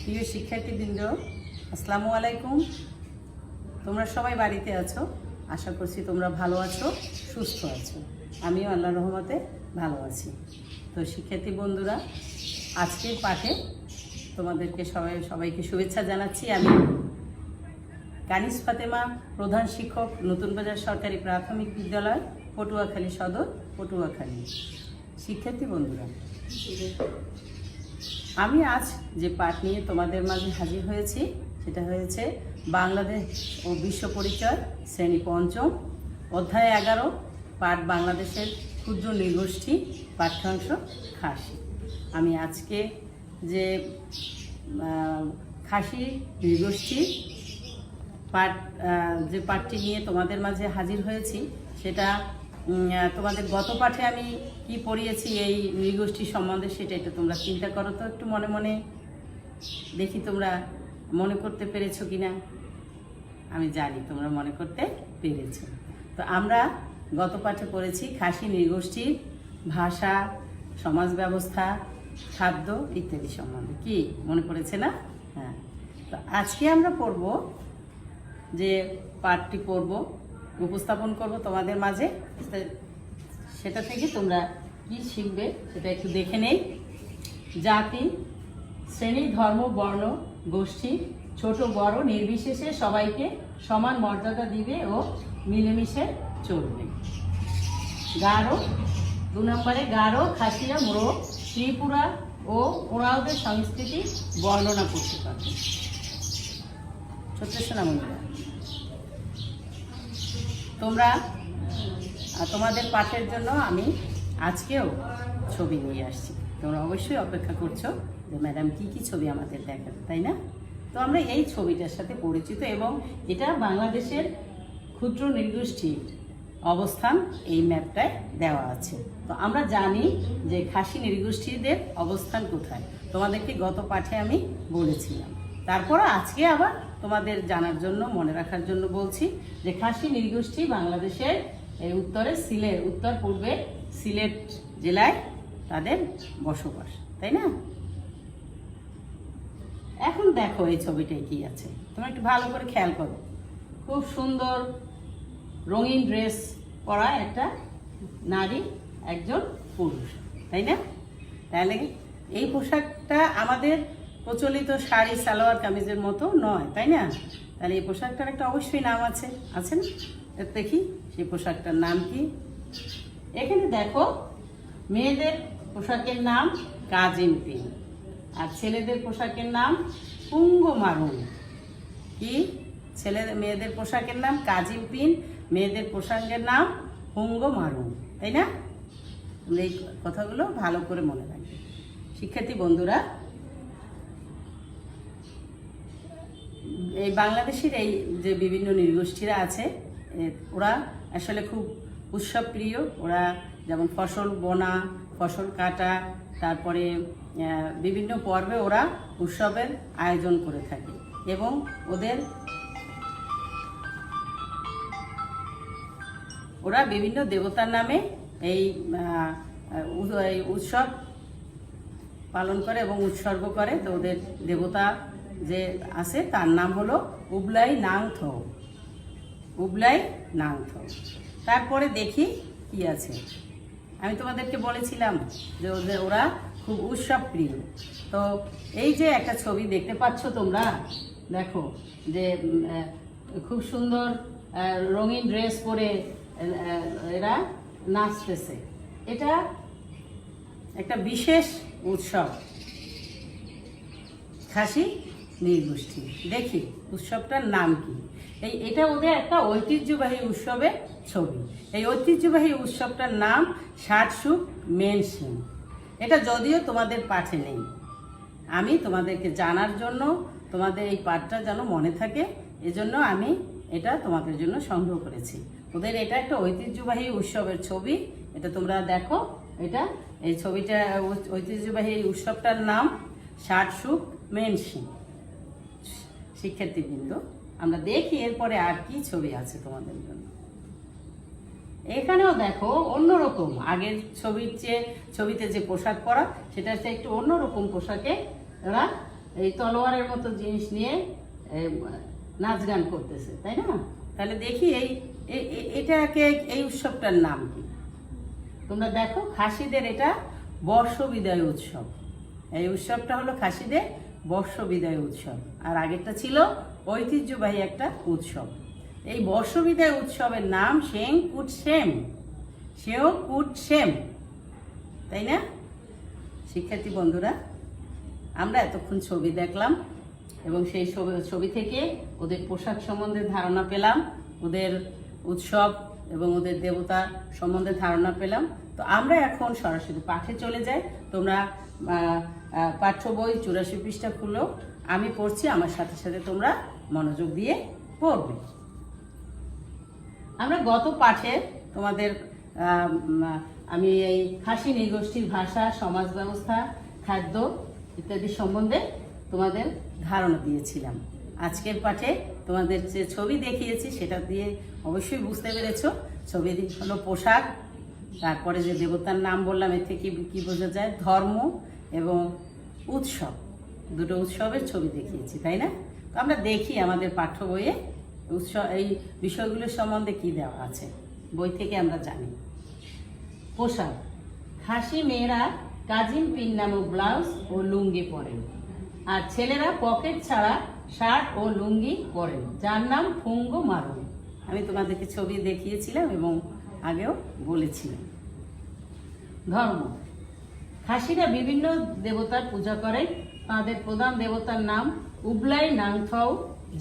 প্রিয় শিক্ষার্থীবৃন্দ, আসসালামু আলাইকুম। তোমরা সবাই বাড়িতে আছো, আশা করছি তোমরা ভালো আছো, সুস্থ আছো। আমিও আল্লাহর রহমতে ভালো আছি। তো শিক্ষার্থী বন্ধুরা, আজকের পাঠে তোমাদেরকে সবাইকে শুভেচ্ছা জানাচ্ছি। আমি কানিজ ফাতেমা, প্রধান শিক্ষক, নতুন বাজার সরকারি প্রাথমিক বিদ্যালয়, পটুয়াখালী সদর, পটুয়াখালী। শিক্ষার্থী বন্ধুরা, আমি আজ যে পাঠ নিয়ে তোমাদের মাঝে হাজির হয়েছি সেটা হয়েছে বাংলাদেশ ও বিশ্ব পরিচয়, শ্রেণী পঞ্চম, অধ্যায় 11, পাঠ বাংলাদেশের ক্ষুদ্র নৃগোষ্ঠী, পাঠ্যাংশ খাসি। আমি আজকে যে খাসি নৃগোষ্ঠী পাঠটি নিয়ে তোমাদের মাঝে হাজির হয়েছি সেটা তোমাদের গত পাঠে আমি কি পড়িয়েছি এই নৃগোষ্ঠী সম্বন্ধে সেটা একটু তোমরা চিন্তা করো তো একটু মনে মনে, দেখি তোমরা মনে করতে পেরেছো কিনা। আমি জানি তোমরা মনে করতে পেরেছো। তো আমরা গত পাঠে পড়েছি খাসি নৃগোষ্ঠীর ভাষা, সমাজ ব্যবস্থা, খাদ্য ইত্যাদি সম্বন্ধে। কি মনে পড়েছে না? হ্যাঁ। তো আজকে আমরা পড়ব যে পাঠটি উপস্থাপন করব তোমাদের মাঝে, সেটা থেকে তোমরা কি শিখবে সেটা একটু দেখে নেই। জাতি, শ্রেণী, ধর্ম, বর্ণ, গোষ্ঠী, ছোট বড় নির্বিশেষে সবাইকে সমান মর্যাদা দিবে ও মিলেমিশে চলবে। গারো, 2 নম্বরে গারো, খাসিয়া, মোরগ, ত্রিপুরা ও ওরাওদের সংস্কৃতি বর্ণনা করতে পারবে। ছোট্ট সোনামণিরা, তোমরা তোমাদের পাঠের জন্য আমি আজকেও ছবি নিয়ে আসছি। তোমরা অবশ্যই অপেক্ষা করছো যে ম্যাডাম কি কি ছবি আমাদের দেখাবে, তাই না? তো আমরা এই ছবিটার সাথে পরিচিত এবং এটা বাংলাদেশের ক্ষুদ্র নৃগোষ্ঠীর অবস্থান এই ম্যাপটায় দেওয়া আছে। তো আমরা জানি যে খাসি নৃগোষ্ঠীদের অবস্থান কোথায়, তোমাদেরকে গত পাঠে আমি বলেছিলাম। তারপর আজকে আবার তোমাদের জানার জন্য, মনে রাখার জন্য বলছি যে খাসি নৃগোষ্ঠী বাংলাদেশের এই উত্তর পূর্বে সিলেট জেলায় তাদের বসবাস, তাই না? এখন দেখো এই ছবিটায় কি আছে, তোমরা একটু ভালো করে খেয়াল করো। খুব সুন্দর রঙিন ড্রেস পরা একটা নারী, একজন পুরুষ, তাই না? তাহলে এই পোশাকটা আমাদের প্রচলিত শাড়ি, সালোয়ার কামিজের মতো নয়, তাই না? তাহলে এই পোশাকটার একটা অবশ্যই নাম আছে না? দেখি সেই পোশাকটার নাম কি। এখানে দেখো, মেয়েদের পোশাকের নাম কাজিম পিন আর ছেলেদের পোশাকের নাম পুঙ্গ মারুন। কি? মেয়েদের পোশাকের নাম কাজিম পিন, মেয়েদের পোশাকের নাম পুঙ্গ মারুন, তাই না? এই কথাগুলো ভালো করে মনে রাখবে। শিক্ষার্থী বন্ধুরা, এই বাংলাদেশের এই যে বিভিন্ন নৃগোষ্ঠীরা আছে ওরা আসলে খুব উৎসব প্রিয়। ওরা যেমন ফসল বোনা, ফসল কাটা, তারপরে বিভিন্ন পর্বে ওরা উৎসবের আয়োজন করে থাকে এবং ওরা বিভিন্ন দেবতার নামে এই উৎসব পালন করে এবং উৎসর্গ করে। তো ওদের দেবতা যে আছে তার নাম হলো উবলাই নাংথো। তারপরে দেখি কি আছে। আমি তোমাদেরকে বলেছিলাম যে ওরা খুব উৎসব প্রিয়। তো এই যে একটা ছবি দেখতে পাচ্ছ তোমরা, দেখো যে খুব সুন্দর রঙিন ড্রেস পরে এরা নাচতেছে। এটা একটা বিশেষ উৎসব, খাসি নৃগোষ্ঠী। দেখি উৎসবটার নাম কি। এটা ওদের একটা ঐতিহ্যবাহী উৎসবের ছবি। এই ঐতিহ্যবাহী উৎসবটার নাম ষাটসুক মেনসিং। এটা যদিও তোমাদের পাঠে নেই, আমি তোমাদেরকে জানার জন্য, তোমাদের এই পাঠটা যেন মনে থাকে, এজন্য আমি এটা তোমাদের জন্য সংগ্রহ করেছি। ওদের এটা একটা ঐতিহ্যবাহী উৎসবের ছবি। এটা তোমরা দেখো, এই ছবিটা ঐতিহ্যবাহী এই উৎসবটার নাম ষাটসুক মেনসিং। শিক্ষার্থীবৃন্দ, আমরা দেখি এরপরে আর কি ছবি আছে তোমাদের জন্য। এখানেও দেখো অন্যরকম, আগের ছবিতে যে পোশাক পরা সেটা হচ্ছে একটু অন্যরকম পোশাকে ওরা এই তলোয়ারের মতো জিনিস নিয়ে নাচ গান করতেছে, তাই না? তাহলে দেখি এটাকে এই উৎসবটার নাম কি? তোমরা দেখো, খাসিদের এটা বর্ষ বিদায় উৎসব। এই উৎসবটা হলো খাসিদের বর্ষ বিদায় উৎসব, আর আগেরটা ছিল ঐতিহ্যবাহী একটা উৎসব। এই বর্ষ বিদায় উৎসবের নাম সেং কুটসেম, সেও কুটসেম, তাই না? শিক্ষার্থী বন্ধুরা, আমরা এতক্ষণ ছবি দেখলাম এবং সেই ছবি থেকে ওদের পোশাক সম্বন্ধে ধারণা পেলাম, ওদের উৎসব এবং ওদের দেবতা সম্বন্ধে ধারণা পেলাম। তো আমরা এখন সরাসরি পাঠে চলে যাই। তোমরা পাঠ্য বই 84 পৃষ্ঠা খুলো, আমি পড়ছি, আমার সাথে সাথে তোমরা মনোযোগ দিয়ে পড়বে। আমরা গত পাঠে তোমাদের আমি এই খাসি নৃগোষ্ঠীর ভাষা, সমাজ ব্যবস্থা, খাদ্য ইত্যাদি সম্বন্ধে তোমাদের ধারণা দিয়েছিলাম। আজকের পাঠে তোমাদের যে ছবি দেখিয়েছি সেটা দিয়ে অবশ্যই বুঝতে পেরেছো। ছবি হলো পোশাক, তারপরে যে দেবতার নাম বললাম, এর থেকে কি বোঝা যায়? ধর্ম এবং উৎসব, দুটো উৎসবের ছবি দেখিয়েছি, তাই না? তো আমরা দেখি আমাদের পাঠ্য বইয়ে এই বিষয়গুলোর সম্বন্ধে কি দেওয়া আছে, বই থেকে আমরা জানি। পোশাক, খাসি মেয়েরা কাজিন পিন নামক ব্লাউজ ও লুঙ্গি পরেন, আর ছেলেরা পকেট ছাড়া শার্ট ও লুঙ্গি পরেন, যার নাম ফুঙ্গো মারুন। আমি তোমাদেরকে ছবি দেখিয়েছিলাম এবং আগেও বলেছিলাম। ধর্ম, খাসিরা বিভিন্ন দেবতার পূজা করে। তাদের প্রধান দেবতার নাম উবলাই নাংথৌ,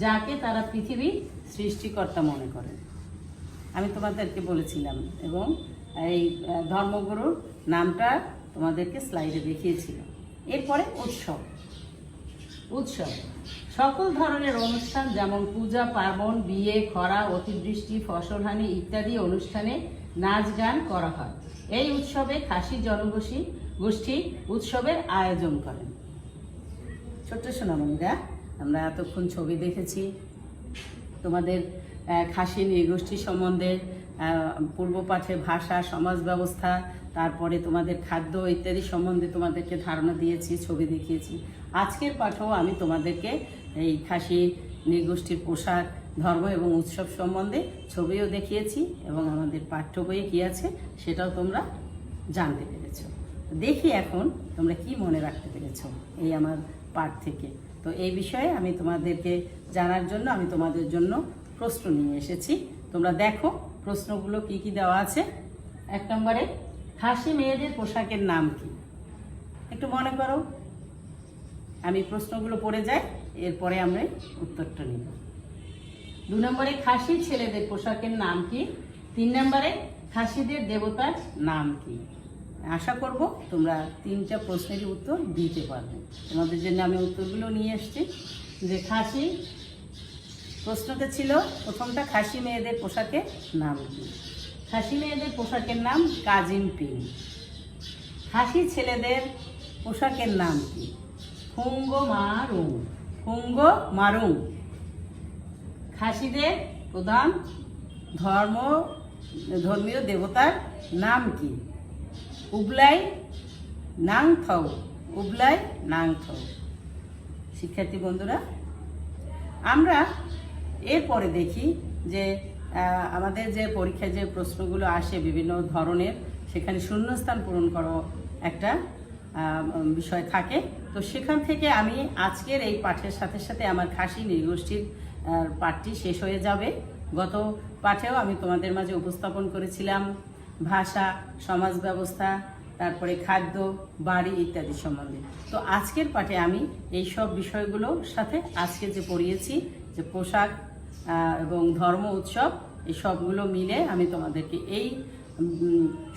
যাকে তারা পৃথিবীর সৃষ্টিকর্তা মনে করেন। আমি তোমাদেরকে বলেছিলাম এবং এই ধর্মগুরুর নামটা তোমাদেরকে স্লাইডে দেখিয়েছিলাম। এরপরে উৎসব, সকল ধরনের অনুষ্ঠান যেমন পূজা পার্বণ, বিয়ে, খরা, অতিবৃষ্টি, ফসলহানি ইত্যাদি অনুষ্ঠানে নাচ গান করা হয়। এই উৎসবে খাসি জনগোষ্ঠী উৎসবের আয়োজন করেন। ছোট্ট সোনামণিরা, আমরা এতক্ষণ ছবি দেখেছি, তোমাদের খাসি নৃগোষ্ঠী সম্বন্ধে পূর্ব পাঠে ভাষা, সমাজ ব্যবস্থা, তারপরে তোমাদের খাদ্য ইত্যাদি সম্বন্ধে তোমাদেরকে ধারণা দিয়েছি, ছবি দেখিয়েছি। আজকের পাঠেও আমি তোমাদেরকে এই খাসি নৃগোষ্ঠীর পোশাক, ধর্ম এবং উৎসব সম্বন্ধে ছবিও দেখিয়েছি এবং আমাদের পাঠ্য বইয়ে কী আছে সেটাও তোমরা জানতে পেরেছ। দেখি এখন তোমরা কি মনে রাখতে পেরেছ এই আমার পাঠ থেকে। তো এই বিষয়ে আমি তোমাদেরকে জানার জন্য আমি তোমাদের জন্য প্রশ্ন নিয়ে এসেছি। তোমরা দেখো প্রশ্নগুলো কি কি দেওয়া আছে। 1 নম্বরে, খাসি মেয়েদের পোশাকের নাম কি? একটু মনে করো, আমি প্রশ্নগুলো পড়ে যাই, এরপরে আমরা উত্তরটা নিব। 2 নম্বরে, খাসি ছেলেদের পোশাকের নাম কি? 3 নম্বরে, খাসিদের দেবতার নাম কি? আশা করব তোমরা 3টা প্রশ্নেরই উত্তর দিতে পারবে। তোমাদের জন্য আমি উত্তরগুলো নিয়ে এসেছি। যে খাসি, প্রশ্নটা ছিল প্রথমটা, খাসি মেয়েদের পোশাকের নাম কি? খাসি মেয়েদের পোশাকের নাম কাজিন পিন। খাসি ছেলেদের পোশাকের নাম কি? ফুঙ্গো মারুং, ফুঙ্গো মারুং। খাসিদের প্রধান ধর্মীয় দেবতার নাম কি? উবলাই নাংথৌ, উবলাই নাংথৌ। শিক্ষার্থী বন্ধুরা, আমরা এরপরে দেখি যে আমাদের যে পরীক্ষায় যে প্রশ্নগুলো আসে বিভিন্ন ধরনের, সেখানে শূন্যস্থান পূরণ করো একটা বিষয় থাকে। তো সেখান থেকে আমি আজকের এই পাঠের সাথে সাথে আমার খাসি নৃগোষ্ঠীর পাঠটি শেষ হয়ে যাবে। গত পাঠেও আমি তোমাদের মাঝে উপস্থাপন করেছিলাম ভাষা, সমাজ ব্যবস্থা, তারপরে খাদ্য, বাড়ি ইত্যাদি সম্বন্ধে। তো আজকের পাঠে আমি এই সব বিষয়গুলোর সাথে আজকে যে পড়িয়েছি, যে পোশাক এবং ধর্ম, উৎসব, এই সবগুলো মিলে আমি তোমাদেরকে এই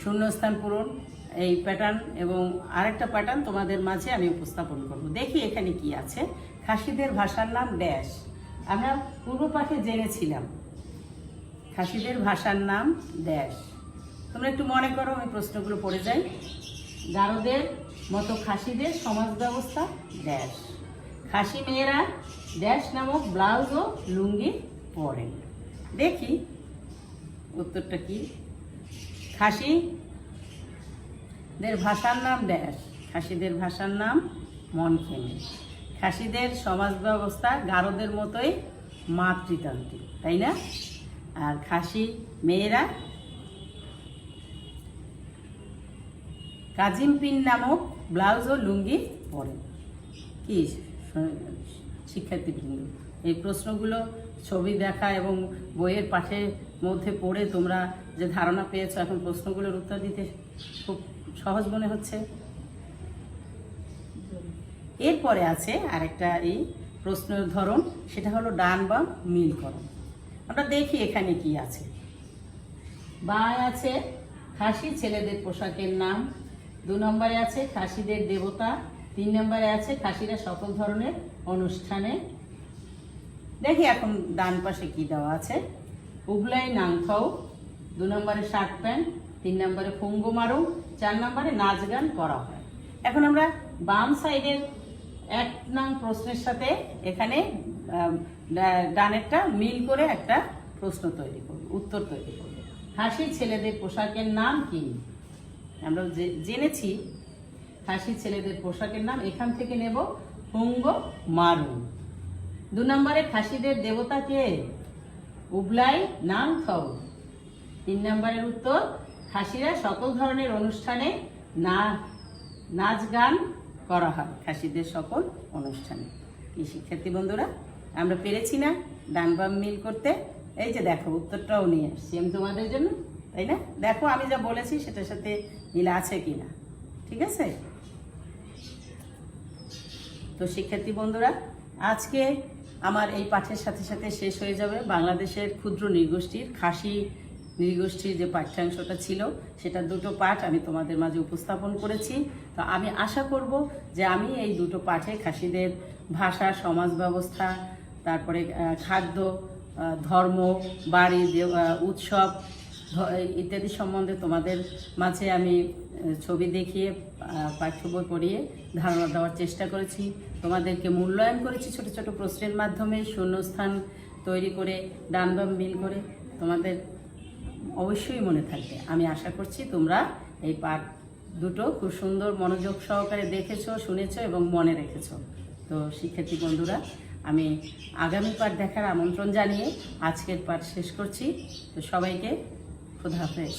শূন্যস্থান পূরণ, এই প্যাটার্ন এবং আরেকটা প্যাটার্ন তোমাদের মাঝে আমি উপস্থাপন করব। দেখি এখানে কি আছে। খাসিদের ভাষার নাম ড্যাশ। আমরা পূর্ব পাঠে জেনেছিলাম খাসিদের ভাষার নাম ড্যাশ। তোমরা একটু মনে করো, আমি প্রশ্নগুলো পড়ে যাই। গারোদের মতো খাসিদের সমাজ ব্যবস্থা ড্যাশ। খাসি মেয়েরা ড্যাশ নামক ব্লাউজ ও লুঙ্গি পরেন। দেখি উত্তরটা কি। খাসিদের ভাষার নাম ড্যাশ। খাসিদের ভাষার নাম মনখেমে। খাসিদের সমাজ ব্যবস্থা গারোদের মতোই মাতৃতান্ত্রিক, তাই না? আর খাসি মেয়েরা কাজিম পিন নামক ব্লাউজ ও লুঙ্গি পরে। কি শিক্ষার্থীবৃন্দ, এই প্রশ্নগুলো ছবি দেখা এবং বইয়ের পাঠের মধ্যে পড়ে তোমরা যে ধারণা পেয়েছো, এখন প্রশ্নগুলোর উত্তর দিতে খুব সহজ মনে হচ্ছে। এরপরে আছে আরেকটা এই প্রশ্নের ধরন, সেটা হলো ডান বাম মিলকরণ। আমরা দেখি এখানে কি আছে। বাঁয়ে আছে খাসি ছেলেদের পোশাকের নাম, 2 নম্বরে আছে খাসিদের দেবতা, 3 নম্বরে আছে খাসিরা সকল ধরনের অনুষ্ঠানে। দেখি এখন ডান পাশে কি দেওয়া আছে। উগলাই নাংখাও, 2 নম্বরে শার্ট প্যান্ট, 3 নম্বরে ফুঙ্গো মারু, 4 নম্বরে নাচ গান করা হয়। এখন আমরা বাম সাইডের 1 নং প্রশ্নের সাথে এখানে ডানেরটা মিল করে একটা প্রশ্ন তৈরি করব, উত্তর তৈরি করব। খাসি ছেলেদের পোশাকের নাম কি? আমরা জেনেছি খাসি ছেলেদের পোশাকের নাম, এখান থেকে নেব ফুঙ্গো মারু। 2 নম্বরে খাসিদের দেবতা কে? উবলাই নাংখাও। 3 নম্বরের উত্তর খাসিরা সকল ধরনের অনুষ্ঠানে নাচ গান করা হয়, খাসিদের সকল অনুষ্ঠানে। কি শিক্ষার্থী বন্ধুরা, আমরা পেরেছি না ডান বাম মিল করতে? এই যে দেখো উত্তরটাও নিয়ে আসছি আমি তোমাদের জন্য, তাই না? দেখো আমি যা বলেছি সেটার সাথে মিল আছে কিনা, ঠিক আছে? তো শিক্ষার্থী বন্ধুরা, আজকে আমার এই পাঠের সাথে সাথে শেষ হয়ে যাবে বাংলাদেশের ক্ষুদ্র নৃগোষ্ঠীর খাসি নৃগোষ্ঠীর যে পাঠ্যাংশটা ছিল, সেটা 2টো পাঠ আমি তোমাদের মাঝে উপস্থাপন করেছি। তো আমি আশা করব যে আমি এই 2টো পাঠে খাসিদের ভাষা, সমাজ ব্যবস্থা, তারপরে খাদ্য, ধর্ম, বাড়ি, উৎসব ইত্যাদি সম্বন্ধে তোমাদের মাঝে আমি ছবি দেখিয়ে পাঠ্য বই পড়িয়ে ধারণা দেওয়ার চেষ্টা করেছি। তোমাদেরকে মূল্যায়ন করেছি ছোট ছোট প্রশ্নের মাধ্যমে, শূন্যস্থান তৈরি করে ডান বাম মিল করে। তোমাদের অবশ্যই মনে থাকবে। আমি আশা করছি তোমরা এই পাঠ 2টো খুব সুন্দর মনোযোগ সহকারে দেখেছো, শুনেছো এবং মনে রেখেছো। তো শিক্ষার্থী বন্ধুরা, আমি আগামী পাঠ দেখার আমন্ত্রণ জানিয়ে আজকের পাঠ শেষ করছি। তো সবাইকে খোদা হাফেজ।